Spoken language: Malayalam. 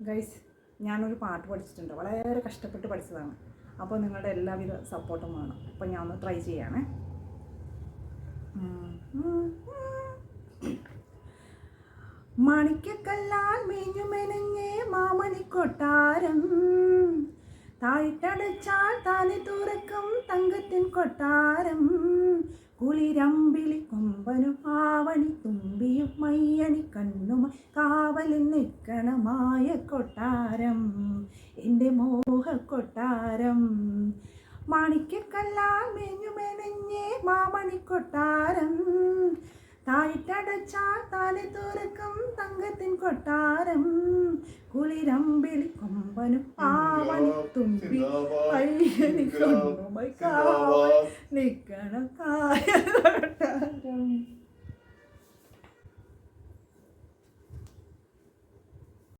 ഗൈസ്, ഞാനൊരു പാട്ട് പഠിച്ചിട്ടുണ്ട്, വളരെ കഷ്ടപ്പെട്ട് പഠിച്ചതാണ്. അപ്പോൾ നിങ്ങളുടെ എല്ലാവിധ സപ്പോർട്ടും വേണം. അപ്പോൾ ഞാൻ ഒന്ന് ട്രൈ ചെയ്യണേ. മാണിക്കല്ലാൽ മേഞ്ഞു മെനഞ്ഞേ മാമണിക്കൊട്ടാരം, താഴ്ത്തടച്ചാൽ താനെ തുറക്കും തങ്കത്തിൻ കൊട്ടാരം. കുളിരമ്പിളി കൊമ്പനും ആവണി തുമ്പിയും മയ്യണി കണ്ണുമായി കാവലിൽ നിൽക്കണമായ കൊട്ടാരം, എൻ്റെ മോഹക്കൊട്ടാരം. മാണിക്കല്ലാൽ മേഞ്ഞു മെനഞ്ഞേ മാമണിക്കൊട്ടാരം, താഴ്ത്തടച്ചാൽ താനെ തുറക്കും തങ്കത്തിൻ കൊട്ടാരം. കുളിരമ്പിളി കൊമ്പനും ആവണി തുമ്പി അയ്യണി കണ്ണുമായി കാവൽ നിൽക്കണ കൊട്ടാരം.